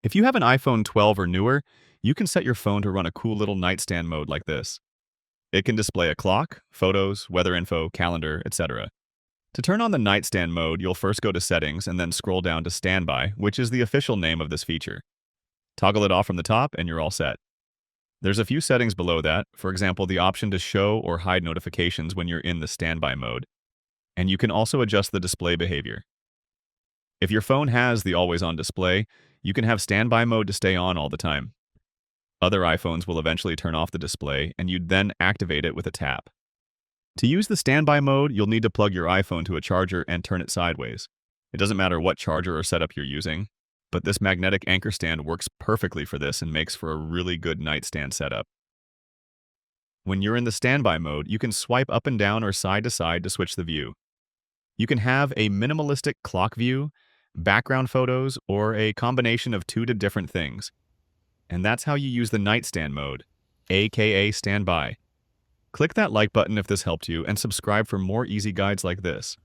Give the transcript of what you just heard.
If you have an iPhone 12 or newer, you can set your phone to run a cool little nightstand mode like this. It can display a clock, photos, weather info, calendar, etc. To turn on the nightstand mode, you'll first go to Settings and then scroll down to StandBy, which is the official name of this feature. Toggle it off from the top and you're all set. There's a few settings below that, for example, the option to show or hide notifications when you're in the standby mode. And you can also adjust the display behavior. If your phone has the always-on display, you can have standby mode to stay on all the time. Other iPhones will eventually turn off the display, and you'd then activate it with a tap. To use the standby mode, you'll need to plug your iPhone to a charger and turn it sideways. It doesn't matter what charger or setup you're using, but this magnetic anchor stand works perfectly for this and makes for a really good nightstand setup. When you're in the standby mode, you can swipe up and down or side to side to switch the view. You can have a minimalistic clock view, background photos, or a combination of two different things. And that's how you use the nightstand mode, aka standby. Click that like button if this helped you and subscribe for more easy guides like this.